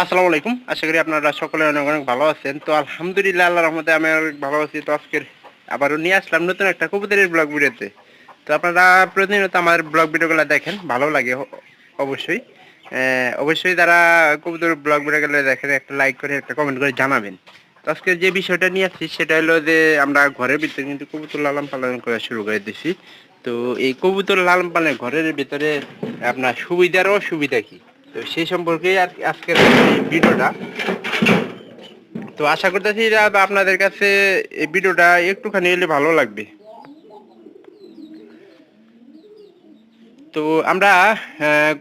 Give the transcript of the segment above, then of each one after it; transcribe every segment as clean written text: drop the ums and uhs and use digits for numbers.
আসসালামু আলাইকুম। আশা করি আপনারা সকলে অনেক অনেক ভালো আছেন। তো আলহামদুলিল্লাহ আল্লাহর রহমতে আমি অনেক ভালো আছি। তো আজকের আবারও নিয়ে আসলাম নতুন একটা কবুতরের ব্লগ ভিডিওতে। তো আপনারা প্রতিনিয়ত আমার ব্লগ ভিডিওগুলো দেখেন, ভালো লাগে অবশ্যই। অবশ্যই যারা কবুতর ব্লগ ভিডিওগুলো দেখেন একটা লাইক করে একটা কমেন্ট করে জানাবেন। তো আজকে যে বিষয়টা নিয়ে আসছি সেটা হলো যে আমরা ঘরের ভিতরে কিন্তু কবুতর লালন পালন করা শুরু করে দিয়েছি। তো এই কবুতর লালন পালনের ঘরের ভিতরে আপনার সুবিধার অসুবিধা কি, তো সেই সম্পর্কে আজকের এই ভিডিওটা। তো আশা করতেছি যে আপনাদের কাছে এই ভিডিওটা একটুখানি এলে ভালো লাগবে। তো আমরা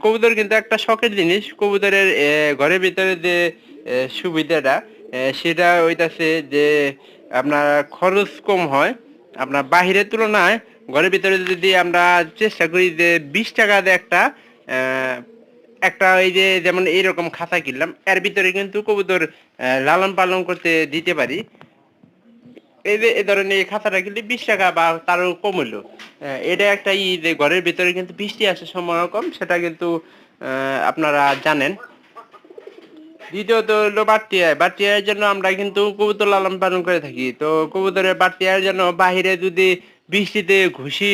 কবুতর কিন্তু একটা শখের জিনিস। কবুতরের ঘরের ভিতরে যে সুবিধাটা সেটা হইতাছে যে আপনার খরচ কম হয়। আপনার বাহিরের তুলনায় ঘরের ভিতরে যদি আমরা চেষ্টা করি যে 20 টাকা দিয়ে একটা একটা ওই যে যেমন এইরকম খাঁচা কিনলাম, এর ভিতরে কিন্তু কবুতর লালন পালন করতে দিতে পারি। এই যে এই ধরনের এই খাঁচাটা কিন্তু 20 টাকা বা তারও কম হইলো। এটা একটা যে ঘরের ভিতরে কিন্তু বৃষ্টি আসার সম্ভাবনা কম, সেটা কিন্তু আপনারা জানেন। দ্বিতীয়ত হলো বাড়তি আয়। বাড়তি আয়ের জন্য আমরা কিন্তু কবুতর লালন পালন করে থাকি। তো কবুতরের বাড়তি আয়ের জন্য বাহিরে যদি বৃষ্টিতে ঘুষি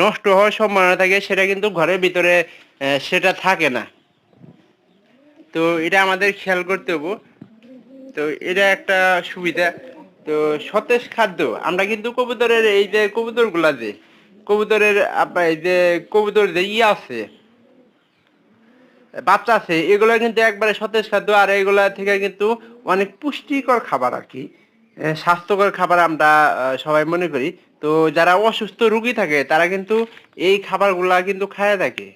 নষ্ট হওয়ার সম্ভাবনা থাকে, সেটা কিন্তু ঘরের ভিতরে সেটা থাকে না। তো এটা আমাদের খেয়াল করতে হবে। তো এটা একটা সুবিধা। তো সতেজ খাদ্য আমরা কিন্তু কবুতরের এই যে কবুতর গুলা যে কবুতরের এই যে কবুতর যে আছে বাচ্চা আছে, এগুলো কিন্তু একবারে সতেজ খাদ্য। আর এগুলা থেকে কিন্তু অনেক পুষ্টিকর খাবার আর কি, স্বাস্থ্যকর খাবার আমরা সবাই মনে করি। তো যারা অসুস্থ রোগী থাকে তারা কিন্তু এই খাবারগুলা কিন্তু খায় থাকে,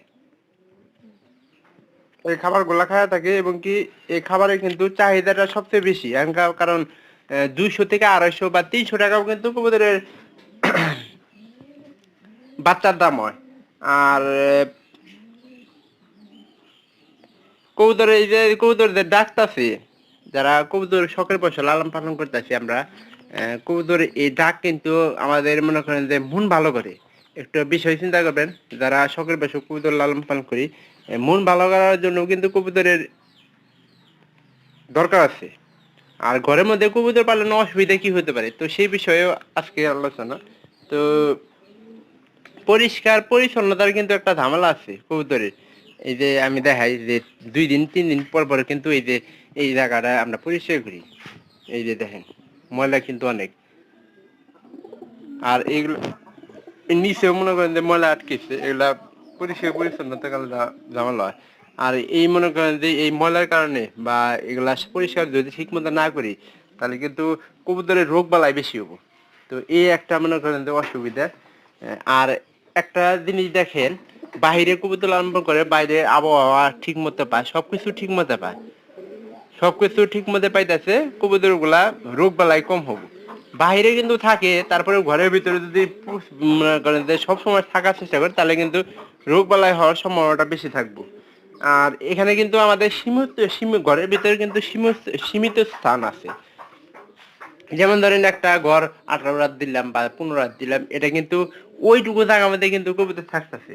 এই খাবারগুলা খায় থাকে। এবং কি এই খাবারের কিন্তু চাহিদাটা সবচেয়ে বেশি। কারণ 200 থেকে 250 বা 300 টাকাও কিন্তু কবুতরের বাচ্চার দাম হয়। আর কবুতর এই যে কবুতরদের ডাকতাছে, যারা কবুতর শখের বসে লালন পালন করতেছি আমরা, কবুতর এই ডাক কিন্তু আমাদের মনে করেন যে মন ভালো করে। একটু বিষয় চিন্তা করবেন, যারা শখের বসে কবুতর লালন পালন করি, মন ভালো করার জন্য কিন্তু কবুতরের দরকার আছে। আর ঘরের মধ্যে কবুতর পালনে অসুবিধা কি হতে পারে, তো সেই বিষয়ে আজকে আলোচনা। তো পরিষ্কার পরিচ্ছন্নতার কিন্তু একটা ঝামেলা আছে কবুতরের। এই যে আমি দেখাই যে 2 দিন 3 দিন পর পর কিন্তু এই যে এই জায়গাটা আমরা পরিষ্কার করি। এই যে দেখেন ময়লা কিন্তু অনেক। আর এইগুলো নিচেও মনে করেন যে ময়লা আটকেছে, এগুলা পরিষ্কার পরিচ্ছন্নতা কারণে ঝামেলা হয়। আর এই মনে করেন যে এই ময়লার কারণে বা এগুলা পরিষ্কার যদি ঠিক মতো না করি, তাহলে কিন্তু কবুতরের রোগ বালাই বেশি হবো। তো এই একটা মনে করেন যে অসুবিধা। আর একটা জিনিস দেখেন, বাইরে কবুতর লালন পালন করে, বাইরে আবহাওয়া ঠিক মতো পায়, সবকিছু ঠিক মতো পায়, সবকিছু ঠিক মতো পাইতেছে, কবুতর গুলা রোগ বালাই কম হবো। বাহিরে কিন্তু থাকে, তারপরে ঘরের ভিতরে যদি মনে করেন যে সবসময় থাকার চেষ্টা করে, তাহলে কিন্তু রোগ বালাই হওয়ার সম্ভাবনাটা বেশি থাকবো। আর এখানে কিন্তু আমাদের ঘরের ভিতরে কিন্তু সীমিত স্থান আছে। যেমন ধরেন একটা ঘর 18 রাত দিলাম বা 15 রাত দিলাম, এটা কিন্তু ওইটুকু জায়গার মধ্যে কিন্তু কবুতর থাকতেছে।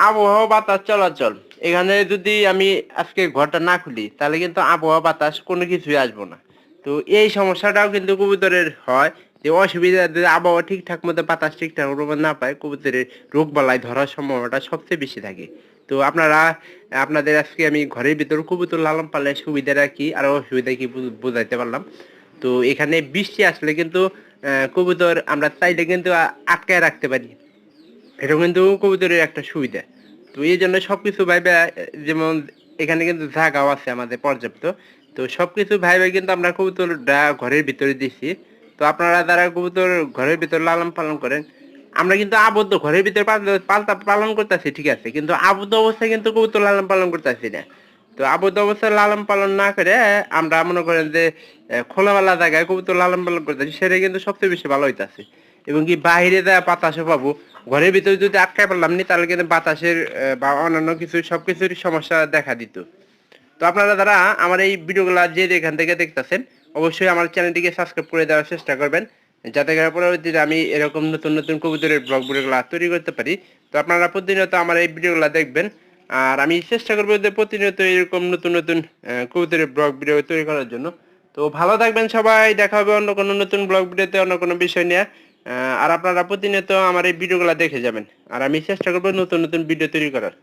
আবহাওয়া বাতাস চলাচল, এখানে যদি আমি আজকে ঘরটা না খুলি, তাহলে কিন্তু আবহাওয়া বাতাস কোনো কিছুই আসবো না। তো এই সমস্যাটাও কিন্তু কবুতরের হয়, যে অসুবিধা যদি আবহাওয়া ঠিকঠাক মতো বাতাস ঠিকঠাক মতো না পায়, কবুতরের রোগ বালাই ধরার সম্ভাবনাটা সবচেয়ে বেশি থাকে। তো আপনারা আপনাদের আজকে আমি ঘরের ভিতর কবুতর লালন পালনের সুবিধাটা কি আর অসুবিধা কি বুঝাইতে পারলাম। তো এখানে বৃষ্টি আসলে কিন্তু কবুতর আমরা চাইলে কিন্তু আটকায় রাখতে পারি, এটা কিন্তু কবুতরের একটা সুবিধা। তো এই জন্য সবকিছু ভাইবে, যেমন এখানে কিন্তু জায়গাও আছে আমাদের পর্যাপ্ত। তো সবকিছু ভাইবে কিন্তু আমরা কবুতরটা ঘরের ভিতরে দিছি। তো আপনারা যারা কবুতর ঘরের ভিতরে লালন পালন করেন, আমরা কিন্তু আবদ্ধ ঘরের ভিতরে পালতা পালন করতেছি ঠিক আছে, কিন্তু আবদ্ধ অবস্থায় কিন্তু কবুতর লালন পালন করতেছি না। তো আবদ্ধ অবস্থায় লালন পালন না করে আমরা মনে করেন যে খোলামেলা জায়গায় কবুতর লালন পালন করতেছি, সেটা কিন্তু সবচেয়ে বেশি ভালো হইতাছে। এবং কি বাইরে যা বাতাসও পাবো, ঘরের ভিতরে যদি আটকায় পারলাম নি, তাহলে কিন্তু বাতাসের বা অন্যান্য কিছু সবকিছুরই সমস্যা দেখা দিত। তো আপনারা যারা আমার এই ভিডিওগুলো যে এখান থেকে দেখতেছেন, অবশ্যই আমার চ্যানেলটিকে সাবস্ক্রাইব করে দেওয়ার চেষ্টা করবেন, যাতে করে পরবর্তীতে আমি এরকম নতুন নতুন কবুতরের ব্লগ ভিডিওগুলো তৈরি করতে পারি। তো আপনারা প্রতিনিয়ত আমার এই ভিডিওগুলো দেখবেন। আর আমি চেষ্টা করবো যে প্রতিনিয়ত এরকম নতুন নতুন কবুতরের ব্লগ ভিডিও তৈরি করার জন্য। তো ভালো থাকবেন সবাই, দেখা হবে অন্য কোনো নতুন ব্লগ ভিডিওতে অন্য কোনো বিষয় নিয়ে। আর আপনারা প্রতিনিয়ত আমার এই ভিডিওগুলো দেখে যাবেন, আর আমি চেষ্টা করবো নতুন নতুন ভিডিও তৈরি করার।